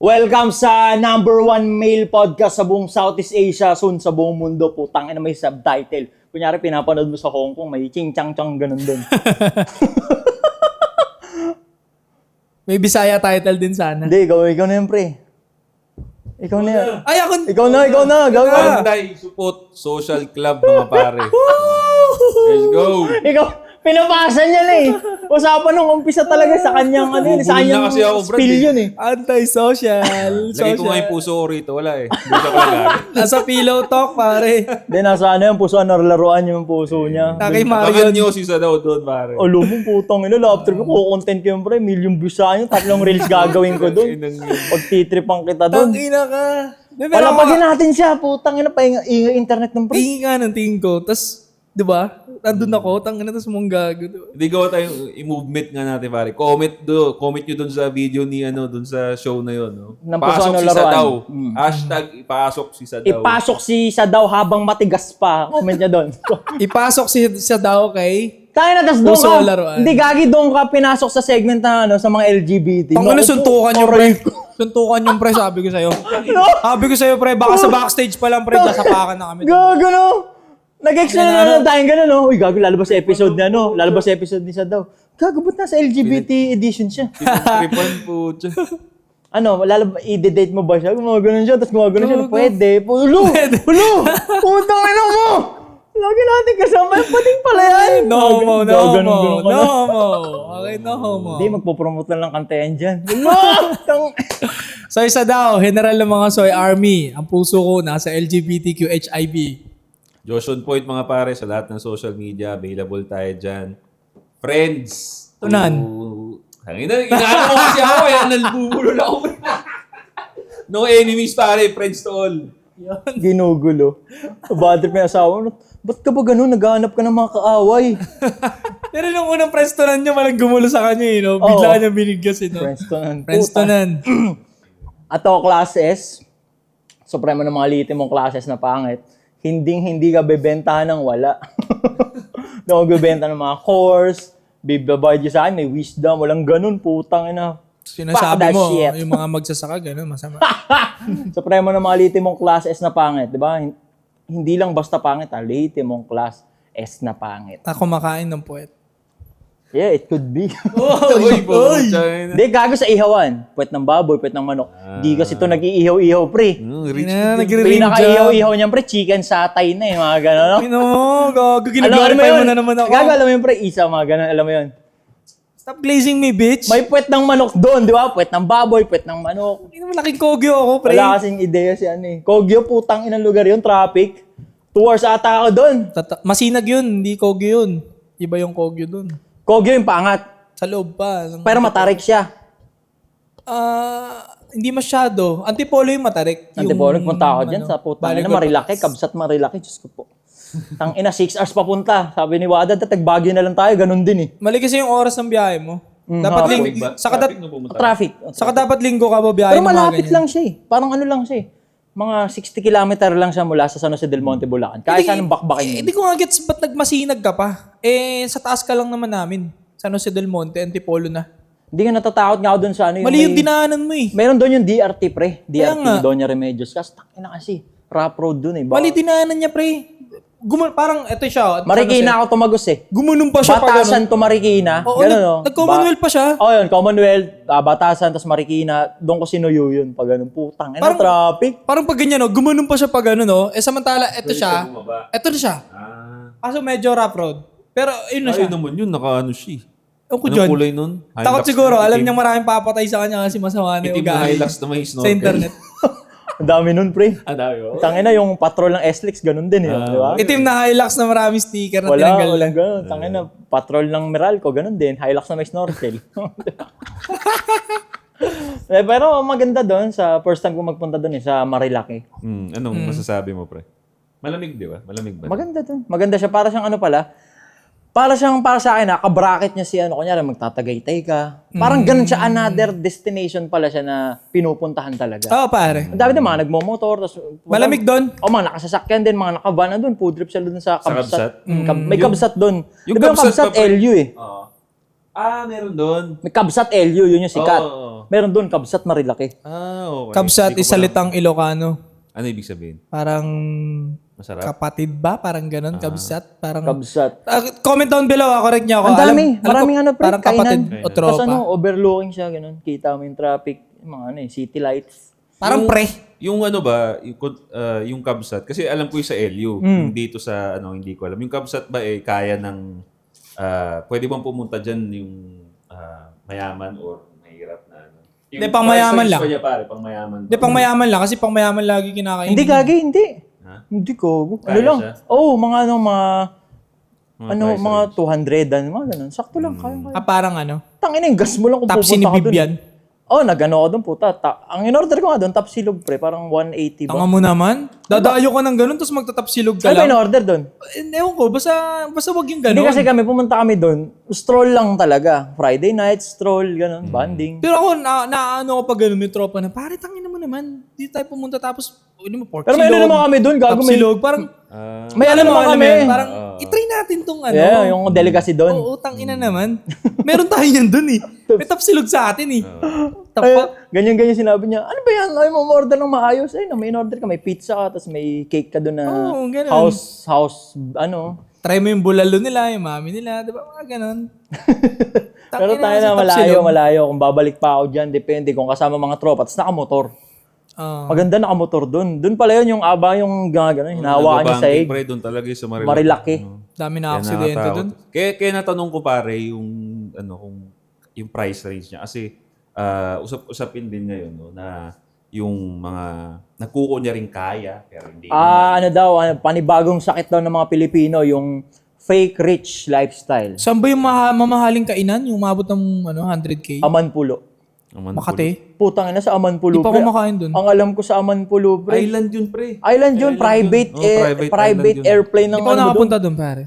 Welcome sa #1 male podcast sa buong Southeast Asia, soon sa buong mundo. Putang ina, may subtitle. Kunyari, pinapanood mo sa Hong Kong, may ching-chang-chang ganun dun. May Bisaya title din sana. Hindi, ikaw na yun, pre. Ikaw na yan. Ay, ako! Ikaw na. Anti-support social club, mga pare. Let's go. Ikaw, pinapasa niya na eh. Usapan nung umpisa talaga sa kanyang, sa kanyang kasi ako, Brad, spill yun eh. Anti-social. Lagay ko nga yung puso ko rito. Wala eh. Hindi siya palagay. Nasa pillow talk, pare. Hindi, nasa ano yung puso, laruan yung puso niya. Kay Abangan Mario. nyo si Sadaw doon, pare. O, lumong putang ina, after ko, content ko yung pre, million views sa akin, 3 reels gagawin ko doon. Pagtitripan kita doon. Tangina ka. Palapagin natin siya, putang ina, painga internet ng pre. Tingin nga ng tingin ko. Tapos, di ba? Nandun ako. Tangina, tapos mong gago. Hindi gawa tayong i-movement nga natin, pare. Comment nyo doon sa video ni doon sa show na yun. No? Ng Pasok puso, si laruan. Sadaw. Hashtag ipasok si Sadaw. Ipasok si Sadaw habang matigas pa. Comment niya doon. Ipasok siya daw kay... Tayo na, tas doon Puso, ka. laruan. Hindi, gagi doon ka pinasok sa segment na sa mga LGBT. Tangina, Naku, suntukan yung aray pre. ko. Suntukan yung pre, sabi ko sa'yo. Sabi ko sa'yo, pre, baka sa backstage pa lang, pre, nasapakan na kami. Gago, no? Nag-explain na tayong gano'n, no? Uy, gago, lalabas sa episode na, no? Lalabas sa episode ni Sadaw. Gago, ba't nasa LGBT edition siya? Tripan po dyan. I-date mo ba siya? Gumagano siya, tapos gumagano siya. Pwede. Ulo! Putang ina mo! Lagi natin kasama yung pating pala yan. No homo. Okay, no homo. Hindi, magpo-promote lang ng kantayan dyan. No! So, isa daw, general ng mga Soy Army. Ang puso ko nasa LGBTQ HIV. Joshon Point, mga pare, sa lahat ng social media, available tayo dyan. Friends. Tunan. Hangina, inaano ko kasi ako, nalbubulol ako. No enemies, pare. Friends to all. Ginugulo. Bad trip yung asawa mo. Ba't ka ba ganun? Naghahanap ka ng mga kaaway. Pero nung unang prestonan niya, walang gumulo sa kanya, no? Bigla niya binigyasin, no? Prestonan. Ato, classes. Supremo ng mga litim mong classes na pangit. Hindi ka bebentahan ng wala. Hindi ako bebenta ng mga course. Bibabayad niyo sa akin, may wisdom. Walang ganun, putang ina. Sinasabi mo, shit. yung mga magsasaka, gano'n, masama. Supremo ng mga litim mong class S na pangit, di ba? Hindi lang basta pangit, litim mong class S na pangit. Kumakain ng puwet. Yeah, it could be. Uy, Hindi, gago sa ihawan. Puwet ng baboy, puwet ng manok. Hindi kasi ito nag-iihaw-ihaw, pre. Nagre-ring job. Pinaka-ihaw-ihaw niyan, pre. Chicken satay na eh, mga gano'n. No? Pino mo, gago, ginag-glorify mo na naman ako. Gago, alam mo yun, pre. Isa, mga gano'n, alam mo yun. Stop glazing me, bitch. May puwet ng manok doon, di ba? Puwet ng baboy, puwet ng manok. Hindi naman laking kogyo ako, pre. Wala kasing ideya si ano eh. Kogyo, putang inang lugar yun, traffic. 2 hours ata ako doon. Masinag yun, hindi kogyo yun. Iba yung kogyo dun. Kogyo yung pangat. Sa loob pa. Pero matarik siya. Hindi masyado. Antipolo yung matarik. Antipolo, punta ako dyan sa putang ina, Marilaki, Kabsat Marilaki, Diyos ko po. Tang ina, 6 hours papunta. Sabi ni Wada, tagbagyo na lang tayo, ganun din eh. Mali kasi yung oras ng biyahe mo. Dapat Traffic. Saka dapat linggo ka ba biyahe pero ng mga malapit ganyan. lang siya eh. Parang ano lang siya eh. Mga 60 kilometer lang siya mula sa San Jose del Monte, Bulacan. Kahit saan ang bakbakin Hindi ko nga gets ba't nagmasinag ka pa. Sa taas ka lang naman namin. San Jose del Monte, Antipolo na. Hindi ka natatakot nga ako dun sa ano yung Mali yung dinaanan mo eh. Meron doon yung DRT pre. Kaya nga. DRT, Doña Remedios. Kasi takina kasi. Rough road dun eh. Mali dinaanan niya pre. Parang eto siya. Marikina ako tumagos eh. Gumunong pa siya pa Batasan to Marikina. Oo, Ganun, no? nag-Commonwealth pa siya. Yun. Commonwealth, Batasan, tapos Marikina. Doon ko sinuyo yun. Pag ganun, putang. Ano, traffic? Parang pag ganyan, no, gumunong pa siya pag gano'n, no? Samantala, eto siya. Eto na siya. Kaso medyo rough road. Pero yun na siya. Ayun naman yun, naka-ano siya. Ewan ko Anong dyan. kulay nun? Takot Hilux siguro. na Alam itim. niya maraming papatay sa kanya kasi masama na yung Itim na ugali. Hilux na may snorkel. Sa internet. Ang dami nun, pre. Dami oh. Tangina, yung patrol ng SLEX, ganun din eh. Di ba? Itim na Hilux na maraming sticker na tinanggal. Walang ganun. Tangina, patrol ng Meralco, ganun din. Hilux na may snorkel. Pero maganda doon sa first time ko magpunta doon sa Marilaki. Anong masasabi mo, pre? Malamig, di ba? Malamig ba? Maganda doon. Maganda siya. Para siyang ano pala. Para sa akin, kabracket niya si kunyari magtatagaytay ka. Parang ganun siya, another destination pala siya na pinupuntahan talaga. Oo, pare. Ang dami din mga nagmo-motor. Malamig doon. Mga nakasasakyan din, mga nakabana doon. Food trip sila doon sa Kabsat. Kabsat? May Kabsat doon. Yung Diba yung Kabsat Kabsat pa, pre? LU eh. Oo. Meron doon. May Kabsat LU, yun yung sikat. Oo. Meron doon, Kabsat Marilaki. Okay. Kabsat Hindi ko is pa salitang Ilocano. Ano ibig sabihin? Parang Masarap? kapatid ba? Parang ganun, kabsat. Parang Kabsat. comment down below, correct niya ako. Ang dami. Alam ko, Maraming ano, pre, parang kapatid kainan. o tropa. Tapos overlooking siya, ganun. Kita mo yung traffic, yung mga city lights. Parang pre. Yung ano ba, yung Kabsat, kasi alam ko yung sa LU, yung dito sa, hindi ko alam. Yung Kabsat ba kaya ng, pwede bang pumunta dyan yung mayaman or mahirap na ano? Hindi, pang mayaman lang. Niya, pare, pang mayaman. Hindi, pang mayaman lang. Kasi pang mayaman lagi kinakain. Hindi gagi, hindi. Ha? Hindi ko. Ano Kaya lang. siya? Mga price mga range. 200, mga ganun. Sakto lang, kaya. Parang ano. Tangina yung gas mo lang kung Top pupunta ni ka dun. Bibian. Nagano ako dun, puta. Ang in-order ko nga dun, top silog, pre. Parang 180 Tanga ba? mo naman. Dadayo ka ng ganun, tapos magtatapsilog ka Ano ba lang. in-order dun? Ewan ko, basta wag yung Hindi ganun. kasi pumunta kami dun, stroll lang talaga. Friday night, stroll, ganun, banding. Pero ako, naano ko pag ganun, may tropa na, pare, tangin mo naman. Di tayo pumunta tapos, pork Pero may ano naman kami dun, gago. Tapsilog, parang, May ano naman kami. Parang, itry natin tong ano. Yeah, yung delicacy dun. Oo, tangina naman. Meron tayo yan dun eh. May tapsilog sa atin eh. Ganyan-ganyan sinabi niya, ano ba yan? Ay mo order ng maayos. Ay, may in-order ka, may pizza ka, tapos may cake ka doon na Oo, ganun. house, Try mo yung bulalo nila, yung mami nila, di ba? Mga ganun. Pero tayo Tangina, na sa malayo. Kung babalik pa ako dyan, depende kung kasama mga tropa, tapos nakamotor. Maganda nakamotor doon. Doon pala yun, yung aba, yung gano'n, hinahawakan niya sa egg. Pre, doon talaga yung sa Marilaki. Marilaki. Dami na aksidente doon. Kaya natanong ko pare yung kung yung price range niya kasi usap-usapin din ngayon na yung mga nagkuko niya rin kaya pero hindi Panibagong sakit daw ng mga Pilipino, yung fake rich lifestyle. Saan ba yung mamahaling kainan? Yung umabot ng 100K? Amanpulo. Makati? Putang ina sa Amanpulo. Di pa pre. ako makain doon. Ang alam ko sa Amanpulo, pre. Island yun pre. Island yun, private island yun. airplane Di ng pa ako ano doon. nakapunta doon, pare.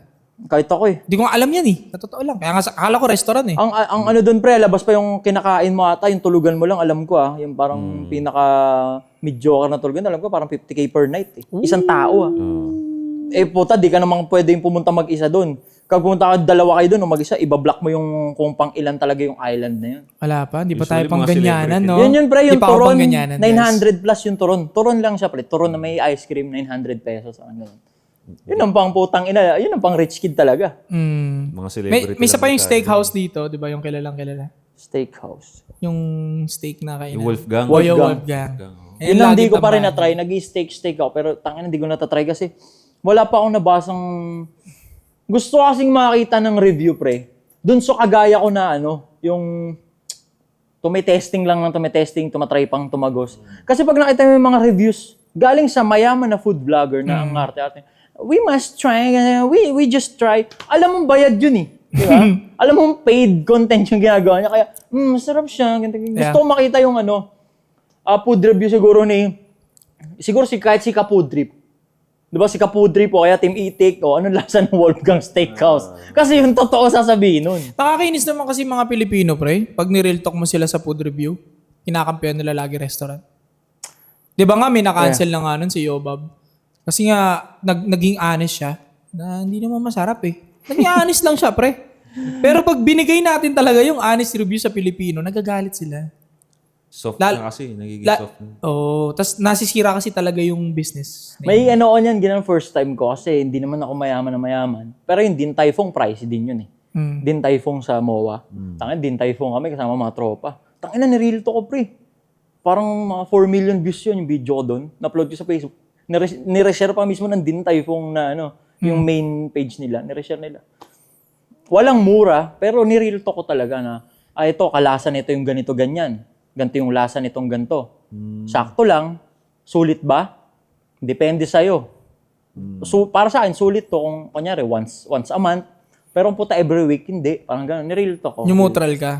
Kahit ako eh. Di ko nga alam yan eh. Sa totoo lang. Kaya nga akala ko restaurant eh. Ang ano doon pre, labas pa yung kinakain mo ata, yung tulugan mo lang, alam ko yung parang pinaka mediocre na tulugan, alam ko parang 50K per night eh. Isang tao puta, di ka namang pwedeng pumunta mag-isa doon. Kapag pumunta ka dalawa kayo doon o mag-isa, ibablock mo yung kung pang ilan talaga yung island na yun. Wala pa. Di pa Usually, tayo pang mga ganyanan, celebrity. no? Yun pre, Di yung pa ako turon, pang ganyanan, guys. 900 plus yung turon. Turon lang siya pre, turon na may ice cream, 900 pesos. Yun ang pang putang ina, yun ang pang rich kid talaga. Mga celebrity. May isa lang pa yung tayo. steakhouse dito, di ba? Yung kilalang kilala. Steakhouse. Yung steak na kainan. Yung Wolfgang. Wolfgang. Yun lang di ko pa rin tambahan. na-try. Nag-steak ako. Pero tangin hindi ko na-try kasi wala pa akong nabasang... Gusto kasing makita ng review, pre. Dun so kagaya ko na yung tumitesting lang ng tumatry pang tumagos. Kasi pag nakita mo yung mga reviews, galing sa mayaman na food vlogger na ang arte-arte, we must try, we just try. Alam mong bayad yun eh. Di ba? Alam mong paid content yung ginagawa niya. Kaya, masarap siya. Gusto ko makita yung food review siguro kahit si Kapudrip. Di ba si Kapudrip o kaya Team Itik o anong lasa ng Wolfgang Steakhouse. Kasi yung totoo sasabihin nun. Nakakainis naman kasi mga Pilipino, pre. Pag ni-real talk mo sila sa food review, kinakampihan nila lagi restaurant. Di ba nga may na-cancel na nga nun si Yobab? Kasi nga, naging honest siya na hindi naman masarap eh. Naging honest lang siya, pre. Pero pag binigay natin talaga yung honest review sa Pilipino, nagagalit sila. Soft na kasi, nagiging soft na. Tas nasisira kasi talaga yung business. May yan, ginang first time ko kasi hindi naman ako mayaman na mayaman. Pero yung Din Tai Fung, price din yun eh. Din Tai Fung sa MOA. Tangin, Din Tai Fung kami kasama mga tropa. Tangin na, nireal to ko, pre. Parang mga 4 million views yun yung video ko doon. Na-upload ko sa Facebook. Nireshare pa mismo ng Din Tai Fung na yung main page nila. Nireshare nila. Walang mura, pero nireal to ko talaga na, ito, kalasan nito yung ganito, ganyan. Ganito yung lasa nitong ganito. Sakto lang. Sulit ba? Depende sa'yo. So, para sa akin, sulit to kung, kunyari, once a month. Pero kung puta every week, hindi. Parang gano'n. Nireal to ko. Neutral ka.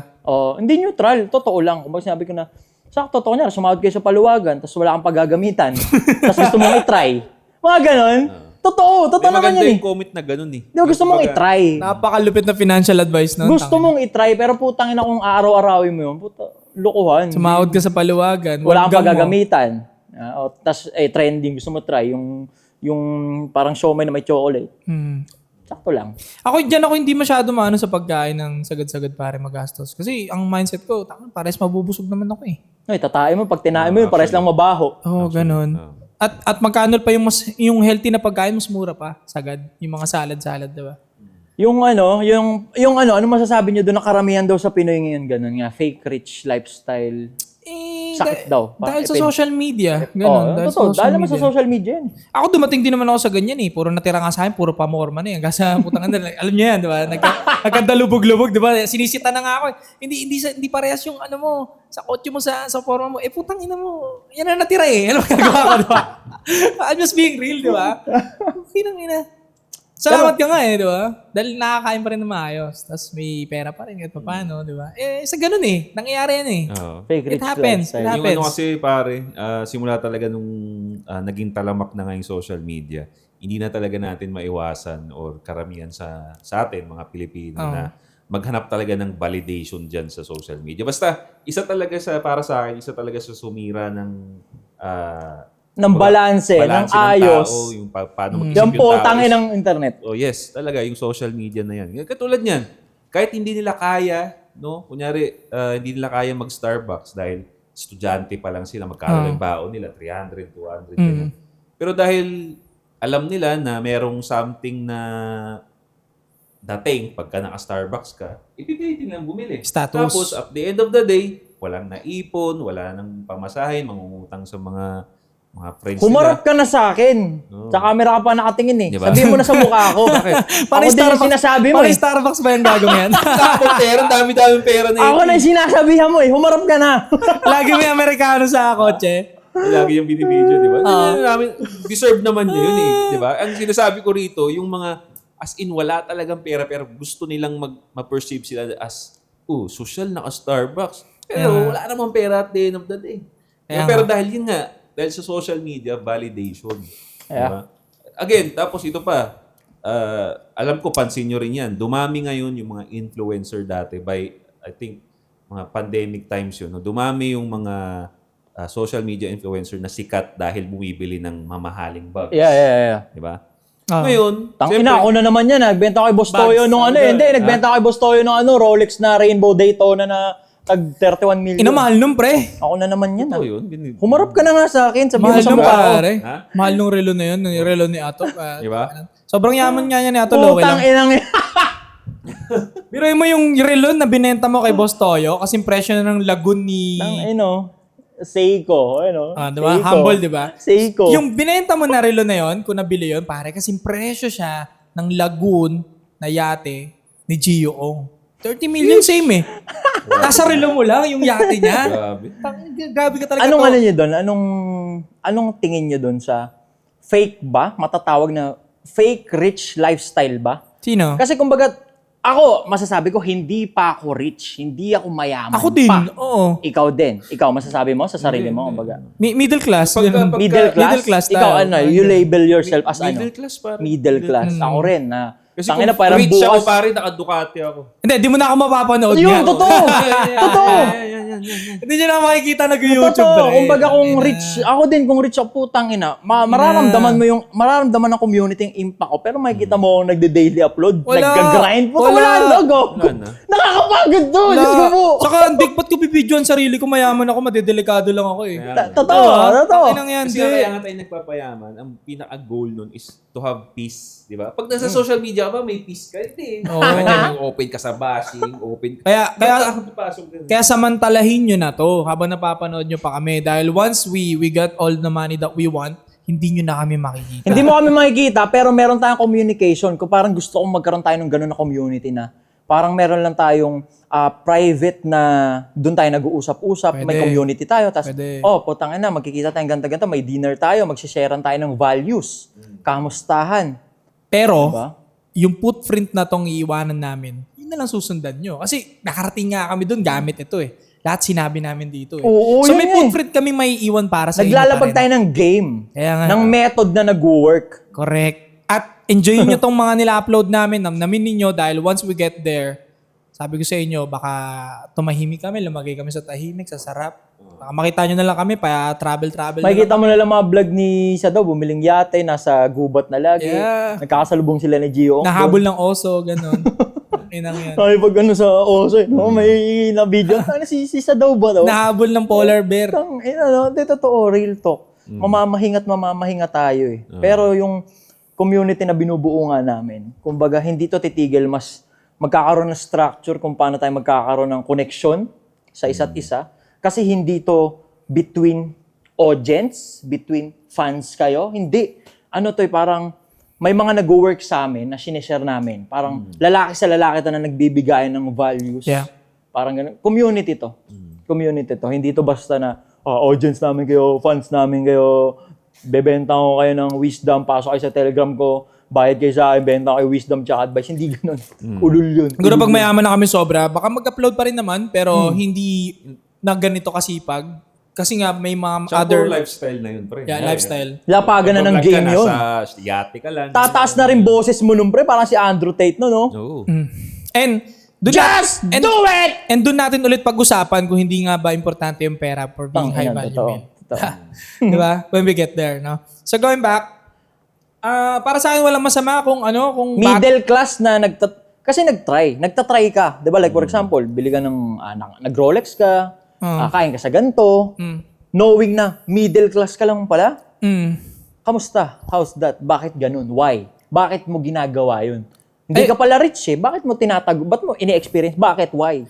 Hindi neutral. Totoo lang. Kung sinabi ko na, sakto to, kunyari, sumahod kayo sa paluwagan, tapos wala kang paggagamitan, tapos gusto mong i-try. Mga gano'n. Totoo May naman maganda yan yung comment na ganun eh. Di ba gusto mong i-try? Napakalupit na financial advice nun. Gusto mong i-try, pero putang ina kung araw-arawin mo yun, puta, lukuhan. Sumahod ka sa paluwagan. Wala kang Wolfgang mo. paggagamitan. Tapos trending, gusto mo try, yung parang siomai na may chocolate. Sakto lang. Ako hindi masyado maano sa pagkain ng sagad-sagad pare magastos. Kasi ang mindset ko, pares mabubusog naman ako eh. Ay, tatae mo, pag tinae mo yun, pares lang mabaho. Oo, ganun. At magkano pa yung healthy na pagkain, mas mura pa, sagad. Yung mga salad-salad, diba? Yung ano masasabi niyo doon na karamihan daw sa Pinoy ngayon ganun nga, fake rich lifestyle. Sakit daw. Dahil sa social media. Ganun. Dahil naman sa social media yan. Ako dumating din naman ako sa ganyan eh. Puro natira nga sa akin, puro pamorma na yan. Kasi putang anda, alam niyo yan, di ba? Nagkandalubog-lubog, di ba? Sinisita na nga ako. Hindi parehas yung ano mo, sa kotse mo, sa forma mo. Putang ina mo. Yan na natira eh. Ano magagawa ko, di ba? I'm just being real, di ba? Pinang ina. Salamat ka nga eh, di ba? Dahil nakakain pa rin na maayos. Tapos may pera pa rin, kahit pa paano, di ba? Sa ganun eh. Nangyayari yan eh. Fake It rich happens. lifestyle. It Yung happens. ano kasi pare, simula talaga nung naging talamak na nga yung social media, hindi na talaga natin maiwasan or karamihan sa atin, mga Pilipino, na maghanap talaga ng validation dyan sa social media. Basta, para sa akin, isa talaga sa sumira ng ng balanse, ng ayos. Tao, yung paano mag-isip Yung yung po, tao. tangin ng internet. Oh yes, talaga yung social media na yan. Katulad niyan, kahit hindi nila kaya, no? Kunyari, hindi nila kaya mag-Starbucks dahil estudyante pa lang sila, magkano yung baon nila, 300, 200, ganyan. Pero dahil alam nila na merong something na dating pagka naka-Starbucks ka, ipipilitin lang bumili. Status. Tapos, at the end of the day, walang naipon, wala nang pamasahin, mangungutang sa mga friends Humarap ka na sa akin. Sa camera ka pa nakatingin eh. Diba? Sabihin mo na sa mukha ko. Ako din yung sinasabi mo eh. Starbucks ba yung gagawin yan? Tapos pera, dami-dami pera na Ako na yung sinasabihan mo eh. Humarap ka na. Lagi may Amerikano sa kotse. Lagi yung binibidyo, di ba? Deserve naman niya yun eh. Di ba? Ang sinasabi ko rito, yung mga as in wala talagang pera pero gusto nilang ma-perceive sila as, social naka-Starbucks. Pero wala namang pera at the end of the day. Pero dahil yun nga, dahil sa social media, validation. Diba? Again, tapos ito pa, alam ko pansin nyo rin yan, dumami ngayon yung mga influencer dati by, I think, mga pandemic times yun. No? Dumami yung mga social media influencer na sikat dahil bumibili ng mamahaling bags. Yeah. Diba? Ngayon, Tangina, ako na naman yan. Nagbenta ko kay Boss Toyo nung ano eh. Hindi, nagbenta ko kay Boss Toyo nung Rolex na Rainbow Daytona na tag 31 million. Inamahal nung pre. Ako na naman yan. ito yun. Humarap ka na nga sa akin. Sabihin mo Mahal sa nung mukha ko. pare. Ha? Mahal nung relo na yun. Yung relo ni Ato. Diba? Sobrang yaman nga niya ni Ato Lowell Putang lang. inang Biruin mo yung relo na binenta mo kay Boss Toyo kasi presyo na ng lagoon ni... Seiko. diba? Seiko. Humble, diba? Seiko. Yung binenta mo na relo na yon, kung nabili yon, pare, kasi presyo siya ng lagoon na yate ni Gio Ong. 30 million same eh. Nasa relo mo lang yung yate niya. Grabe. Grabe ka talaga Anong to. ano niyo doon? Anong tingin niyo doon sa fake ba? Matatawag na fake rich lifestyle ba? Sino? Kasi kumbaga, ako, masasabi ko, hindi pa ako rich. Hindi ako mayaman Ako din, pa. oo. Ikaw din. Ikaw, masasabi mo sa sarili mo, kumbaga. Middle class. Pagka- ganun. Middle class? tayo. Ikaw, you label yourself as Middle class pa rin. Middle class. Ako rin, na Kasi tangina, kung parang rich ako bukas. pare, naka-Ducati ako. Hindi, di mo na ako mapapanood Yun, yan. totoo! Totoo! Hindi nyo na makikita nag-YouTube. Totoo, pre. kumbaga kung rich, ako din kung rich ako, putang ina, mararamdaman ng community yung impact ko, pero makikita mo akong nagde-daily upload, Wala. nagka-grind, puta Wala. wala logo. Wala na. Nakakapagod to, Wala. Diyos ko po. Saka, ba't ko bibidyo ang sarili ko? Mayaman ako, madedelikado lang ako eh. Totoo, totoo. Tanginang yan, Kasi di. kaya nga tayo nagpapayaman, ang pinaka-goal nun is to have peace, di ba? Pag nasa social media ka ba, may peace ka? Hindi. Oo. Ganyan, yung open ka sa bashing, open ka. Kaya Papasok ka. Kaya samantalahin nyo na to habang napapanood nyo pa kami. Dahil once we got all the money that we want, hindi nyo na kami makikita. Hindi mo kami makikita, pero meron tayong communication. Kung parang gusto kong magkaroon tayo ng gano'n na community na parang meron lang tayong private na doon tayo nag-uusap-usap, may Pwede. community tayo. Tapos, Pwede. putang ina, magkikita tayong ganta-ganta, may dinner tayo, magsisharean tayo ng values, kamustahan. Pero, Diba? yung footprint na tong iiwanan namin, yun na lang susundan nyo. Kasi nakarating nga kami doon gamit ito eh. Lahat sinabi namin dito eh. Oo, so yun may eh. footprint kami may iwan para sa inyo Naglalapag pa rin. tayo ng game, Kaya nga. ng method na nag-work. Correct. At enjoyin nyo tong mga nila-upload namin. Namnamin ninyo dahil once we get there, sabi ko sa inyo, baka tumahimik kami, lumagay kami sa tahimik, sa sarap. Baka makita nyo na lang kami, pa travel na Makikita lang. mo na lang mga vlog ni siya daw, bumiling yate, nasa gubat na lagi. Yeah. Nagkakasalubong sila ni Gio. Nahabol ng oso, ganun. Inang yan. Ay, pag ano sa oso, no, may na-video. Ano, si siya daw ba daw? Nahabol ng polar bear. Ano, di totoo, real talk. Mamahinga tayo eh. Pero yung community na binubuo nga namin, kumbaga hindi to titigil, mas magkakaroon ng structure kung paano tayo magkakaroon ng connection sa isa't isa. Kasi hindi to between audience, between fans kayo. Hindi. Ano to parang may mga nag-work sa amin na sinishare namin. Parang lalaki sa lalaki to na nagbibigayan ng values. Yeah. Parang ganun. Community to. Community to. Hindi to basta na audience namin kayo, fans namin kayo, bebenta ko kayo ng wisdom, pasok kayo sa Telegram ko, bayad kayo sa akin, benta ko kayo wisdom tsaka advice. Hindi ganun. Ulul yun. Siguro pag mayaman na kami sobra, baka mag-upload pa rin naman, pero hindi na ganito kasipag. Kasi nga may mga Tsaka other... lifestyle na yun, pre. Yeah, lifestyle. Lapagan na ng Pag-vlog ka, game yun. Nasa yate ka lang. Tataas na rin boses mo nung pre, parang si Andrew Tate no? Oo. And dun Just and, do it! And doon natin ulit pag-usapan kung hindi nga ba importante yung pera for being high Totoo. value men. Totoo. Di ba? When we get there, no? So going back, para sa akin walang masama kung kung Middle class na kasi nagtatry ka. 'Di ba? Like for example, bili ka ng nag-Rolex ka, kain ka sa ganito, knowing na middle class ka lang pala. Kamusta? How's that? Bakit ganun? Why? Bakit mo ginagawa 'yun? Hindi ka pala rich eh. Bakit mo tinatago? Ba't mo ini-experience? Bakit? Why?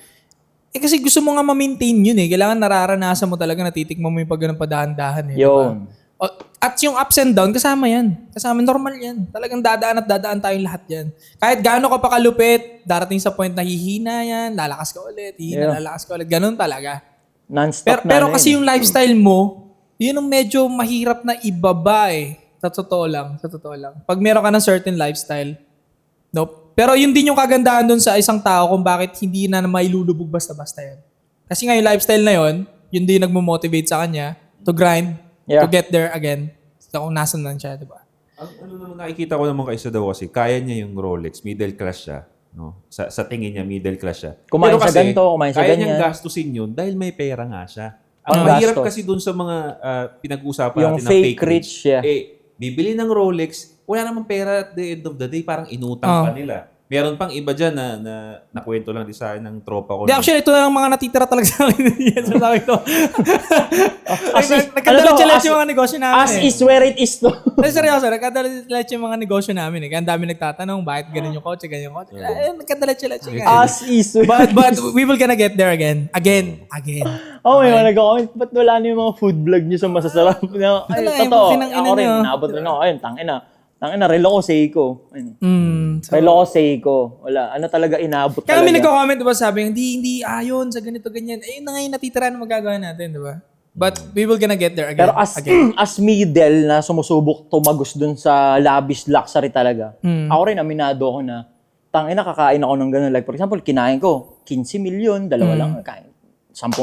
kasi gusto mo nga ma-maintain yun eh. Kailangan nararanasan mo talaga, natitikman mo yung pag ganun padahan-dahan eh. Yun. Diba? At yung ups and down, kasama yan. Kasama, normal yan. Talagang dadaan at dadaan tayong lahat yan. Kahit gaano ka pa kalupit, darating sa point na hihina yan, lalakas ka ulit, lalakas ka ulit. Ganun talaga. Non-stop Pero na kasi yun. yung lifestyle mo, yun ang medyo mahirap na ibaba eh. Sa totoo lang. Pag meron ka ng certain lifestyle, nope. Pero yun din yung kagandahan doon sa isang tao kung bakit hindi na mailulubog basta-basta yan. Kasi nga yung lifestyle na yun din nagmo-motivate sa kanya to grind, to get there again. So kung nasan lang siya, di ba? Ano naman nakikita ko naman kaisa daw kasi, kaya niya yung Rolex, middle class siya. No? Sa tingin niya, middle class siya. Kumain Pero sa ganito, kumain sa kaya ganyan. niyang gastusin yun dahil may pera nga siya. Ang Ang mahirap gastos. kasi dun sa mga pinag-uusapan Yung natin ng fake rich, yeah. Bibili ng Rolex, wala namang pera at the end of the day, parang inutang pa nila. Meron pang iba dyan na nakwento lang din sa akin ng tropa ko. Di, actually, ito na lang mga natitira talaga sa akin. Yan sa sabi ko. Nagkadala-challenge yung mga negosyo namin As is where it is to. Ay, seryoso, nagkadala-challenge yung mga negosyo namin eh. Kaya ang dami nagtatanong, bakit ganun yung kotse, ganyan yung kotse. Nagkadala-challenge nga. As is where But we will gonna get there again. Again. Oh, may mga nag-comment. Ba't wala na yung mga food vlog niyo sa masasarap? Ay, Wala, totoo. yung kinang ina Ako rin, niyo. naabot rin ako. Ayun, tangina, relo ko Seiko. Relo ko Seiko. Wala, ano talaga inabot Kaya talaga. may nagko-comment, diba, sabi, hindi ayon sa ganito, ganyan. Eh, yun na nga yung natitira na magagawa natin, diba? But we will gonna get there again. Pero as middle na sumusubok tumagos dun sa lavish luxury talaga, ako rin aminado ako na, tangina, kakain ako ng ganun. Like for example, kinain ko 15 million, dalawa lang, kain 10,000.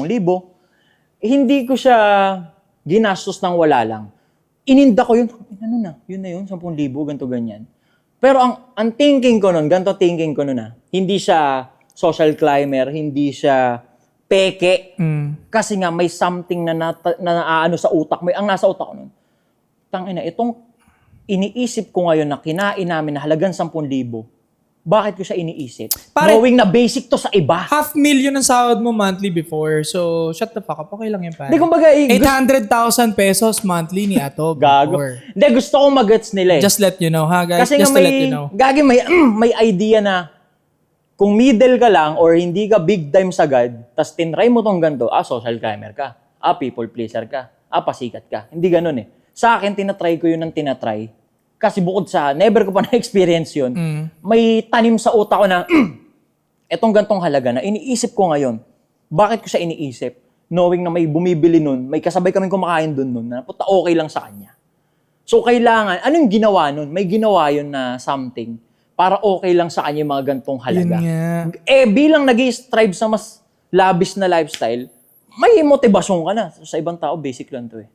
Hindi ko siya ginastos ng wala lang. Ininda ko yun, yun na yun, 10,000, ganito, ganyan. Pero ang thinking ko nun, ganito thinking ko nun hindi siya social climber, hindi siya peke. Kasi nga may something na naano sa utak mo. Ang nasa utak ko nun, tangina, itong iniisip ko ngayon na kinain namin na halagang 10,000, bakit ko siya iniisip? Pare, Knowing na basic to sa iba. 500,000 ang sahod mo monthly before. So, shut the fuck up. Okay lang yan, pare. Hindi, kumbaga, 800,000 pesos monthly ni Ato gago. before. Hindi, gusto kong magets nila eh. Just let you know, ha, guys? Kasi Just nga to let you know. gagi may idea na kung middle ka lang or hindi ka big time sagad, tas tinry mo tong ganito, social climber ka, people pleaser ka, pasikat ka. Hindi ganun eh. Sa akin, tinatry ko yun ng tinatry. Kasi bukod sa, never ko pa na-experience yun, may tanim sa utak ko na, etong gantong halaga na iniisip ko ngayon. Bakit ko siya iniisip? Knowing na may bumibili nun, may kasabay kaming kumakain dun nun, na puta okay lang sa kanya. So kailangan, anong ginawa nun? May ginawa yun na something para okay lang sa kanya yung mga gantong halaga. Yun nga. Bilang nag-strive sa mas lavish na lifestyle, may motivasyon ka na. Sa ibang tao, basic lang to eh.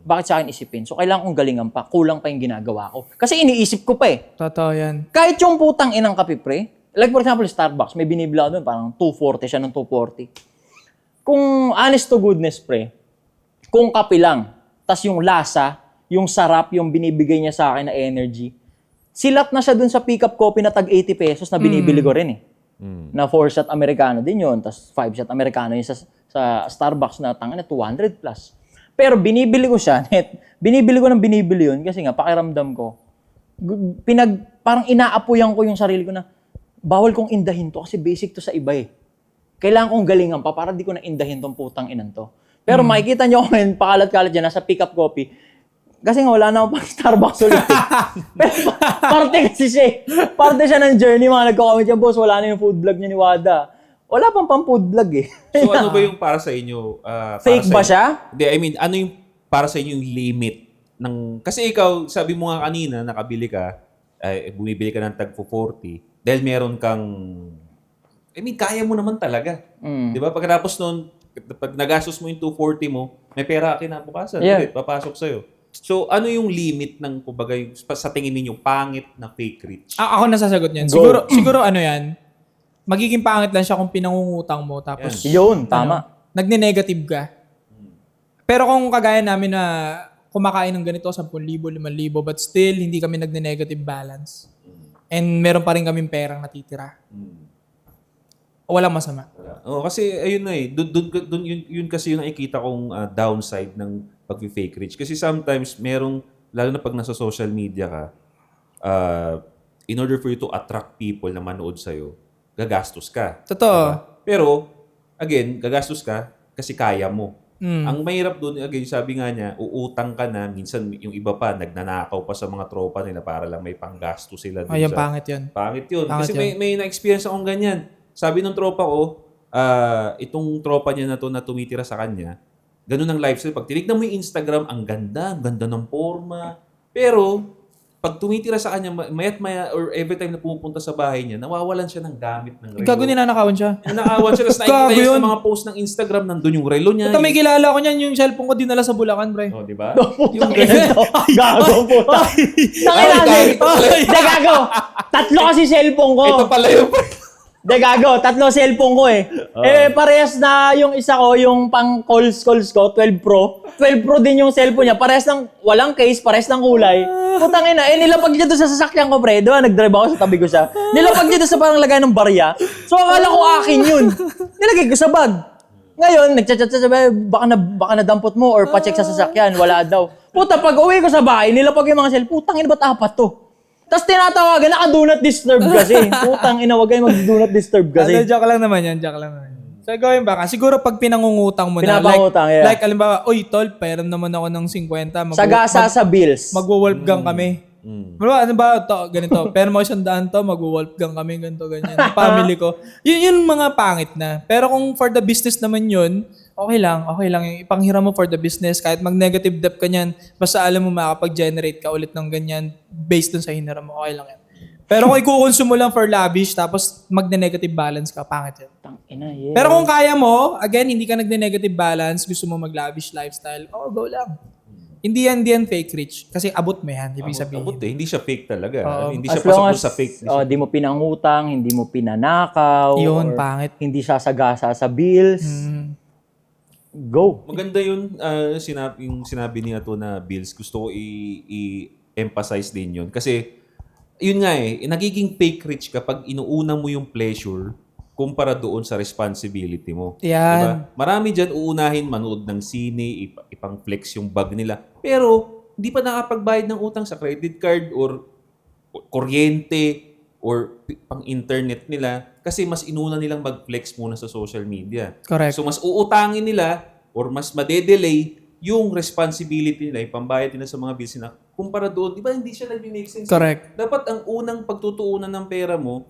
Bakit sa akin isipin? So, kailangan kong galingan pa. Kulang pa yung ginagawa ko. Kasi iniisip ko pa eh. Totoo yan. Kahit yung putang inang kape, pre. Like for example, Starbucks. May binibila doon. Parang 240 siya ng 240. Kung honest to goodness, pre, kung kape lang, tas yung lasa, yung sarap, yung binibigay niya sa akin na energy, silat na siya dun sa pick-up coffee na tag 80 pesos na binibili ko rin eh. Na 4-shot Americano din yun, tas 5-shot Americano yun sa Starbucks na tanga na 200 plus. Pero binibili ko siya, binibili ko yun kasi nga pakiramdam ko, parang inaapuyan ko yung sarili ko na bawal kong indahin to kasi basic to sa iba eh. Kailangan kong galingan pa para di ko na indahin tong putang inan to. Pero makikita nyo ngayon, pakalat-kalat dyan, nasa pick-up coffee. Kasi nga wala na akong pang Starbucks ulit eh. Pero parte kasi siya eh. Parte siya ng journey, mga nagko-comment yan, boss, wala na yung food vlog niya ni Wada. Wala pang food vlog eh. So ano ba yung para sa inyo? Fake ba siya? Hindi, I mean, ano yung para sa inyo yung limit ng... Kasi ikaw, sabi mo nga kanina, nakabili ka, bumibili ka ng tag 40 dahil meron kang... I mean, kaya mo naman talaga. Di ba? Pagkatapos nun, pag nagastos mo yung 240 mo, may pera ka kinabukasan. Yeah. Ulit, papasok sa'yo. So, ano yung limit ng, kumbaga, sa tingin ninyo, pangit na fake rich? Ako nasasagot niyan. Siguro ano yan, magiging pangit lang siya kung pinangungutang mo tapos Yun, tama. nagne-negative ka. Pero kung kagaya namin na kumakain ng ganito, 10,000, 5,000, but still, hindi kami nagne-negative balance. And meron pa rin kaming perang natitira. Walang masama. Oh, kasi ayun na eh. Yun kasi yung nakikita kong downside ng pag-fake rich. Kasi sometimes merong, lalo na pag nasa social media ka, in order for you to attract people na manood sa'yo, gagastos ka. Totoo. Diba? Pero, again, gagastos ka kasi kaya mo. Ang mahirap doon, again, sabi nga niya, uutang ka na, minsan yung iba pa, nagnanakaw pa sa mga tropa nila para lang may panggasto sila. Ayun, pangit yun. Pangit yun. Pangit Kasi may na-experience akong ganyan. Sabi ng tropa ko, itong tropa niya na to na tumitira sa kanya, ganun ang lifestyle. Pag tinignan mo yung Instagram, ang ganda ng forma. Pero, pag tumitira sa kanya, maya't maya, or every time na pumupunta sa bahay niya, nawawalan siya ng gamit ng relo. Gago, ninanakawan siya. Nanakawan siya. Tapos nakikita niya sa mga post ng Instagram, nandun yung relo niya. Ito may kilala ko niyan, yung cellphone ko dinala sa Bulacan, pre. Oh, di ba? Yung ganito. Gago, puta. Gago. Tatlo kasi cellphone ko. Ito pala yung... Gago, 3 cellphone ko eh. Parehas na yung isa ko, yung pang calls ko, 12 Pro. 12 Pro din yung cellphone niya. Parehas ng, walang case, parehas ng kulay. Putang ina, nilapag niya doon sa sasakyan ko, pre. Doon, nag-drive ako sa tabi ko siya. Nilapag niya doon sa parang lagay ng barya. So, akala ko akin yun. Nilagay ko sa bag. Ngayon, nagchat-chat sabi, baka nadampot mo or pacheck sa sasakyan. Wala daw. Puta, pag uwi ko sa bahay, nilapag yung mga cellphone. Putang ina, ba't 4 to? Tapos tinatawagan, naka-do not disturb kasi. Putang ina, wag kayo mag-do not disturb kasi. Joke lang naman yan, joke lang naman. So, gawin ba? Siguro pag pinangungutang mo na, Pinapangutang, yeah. like, alimbawa, oy, tol, pairam naman ako ng 50. Sagasa sa bills. Magwo-wolfgang kami. Ano ba? To, ganito. Pero mo 100 to, magwo-wolfgang kami, ganito, ganyan. Family ko. Yun mga pangit na. Pero kung for the business naman yun, okay lang. Yung ipanghiram mo for the business, kahit mag-negative debt ka niyan, basta alam mo makakapag-generate ka ulit ng ganyan based dun sa hiniram mo, okay lang yan. Pero kung i-consume mo lang for lavish, tapos magne-negative balance ka, pangit yan. Tangina, yeah. Pero kung kaya mo, again, hindi ka nagne-negative balance, gusto mo mag-lavish lifestyle, go lang. Hindi yan fake rich. Kasi abot mo yan, ibig sabihin. Abot eh. Hindi siya fake talaga. Hindi As siya long pasok as sa fake. di mo pinangutang, hindi mo pinanakaw, Yun, or pangit. hindi sasagasa sa bills, go. Maganda yun, yung sinabi niya to na bills. Gusto ko i-emphasize din yun. Kasi, yun nga nagiging fake rich kapag inuuna mo yung pleasure kumpara doon sa responsibility mo. Yan. Diba? Marami dyan uunahin, manood ng sine, ipang flex yung bag nila. Pero, hindi pa nakapagbayad ng utang sa credit card or kuryente or pang internet nila kasi mas inuna nilang mag-flex muna sa social media. Correct. So, mas uutangin nila or mas madedelay yung responsibility nila, ipambayad nila sa mga bills na kumpara doon. Di ba hindi siya nag-make sense? Correct. Dapat ang unang pagtutuunan ng pera mo,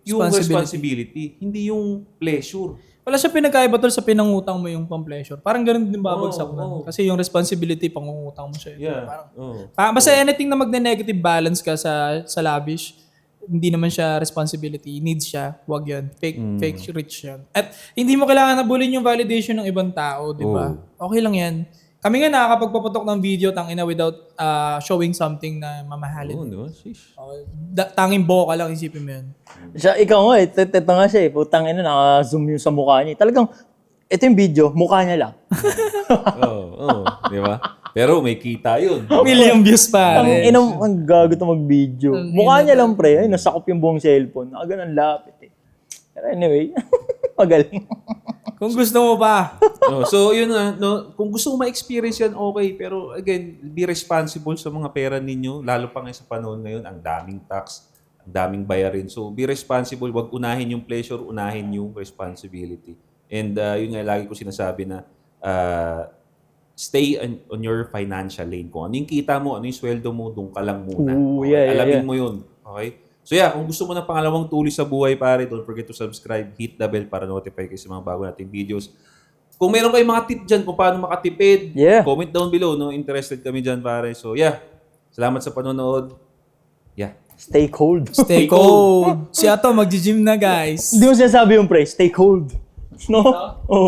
yung responsibility, hindi yung pleasure. Wala siya pinagkaiba tol sa pinangutang mo yung pang-pleasure. Parang ganun din babagsak na. Kasi yung responsibility, pangungutang mo siya. Yeah. Basta anything na magne-negative balance ka sa lavish, hindi naman siya responsibility, needs siya, wag yun. Fake rich yan. At hindi mo kailangan habulin yung validation ng ibang tao, di ba? Okay lang yan. Kami nga nakakapagpaputok ng video tangina without showing something na mamahalin. Oo, diba? Sheesh. Tanging boka lang, isipin mo yun. Siya, ikaw nga ito nga siya putang ina, naka-zoom yung sa mukha niya. Talagang, ito yung video, mukha niya lang. Oo, di ba? Pero may kita yun. Million views pa. Ang inang ang gago to mag-video. Mukha niya lang pre, ay nasakop yung buong cellphone. Ganun lapit eh. Pero anyway, magaling. Kung gusto mo pa. No, so yun na, no, kung gusto mo ma-experience yan, okay. Pero again, be responsible sa mga pera ninyo. Lalo pa ngayon sa panahon ngayon, ang daming tax, ang daming bayarin. So be responsible. Huwag unahin yung pleasure, unahin yung responsibility. And yun nga, lagi ko sinasabi na stay on your financial lane. Kung ano yung kita mo, ano yung sweldo mo, doon ka lang muna. Ooh, Okay? yeah, Alamin yeah. mo yun. Okay? So yeah, kung gusto mo ng pangalawang tuloy sa buhay, pare, don't forget to subscribe, hit the bell para notify kayo sa mga bago nating videos. Kung meron kayong mga tip dyan kung paano makatipid, Yeah. comment down below. No? Interested kami dyan, pare. So yeah, salamat sa panonood. Yeah. Stay cold. Stay cold. Si Ato, mag-gym na guys. Hindi mo sinasabi yung pre, stay cold. No? Oh.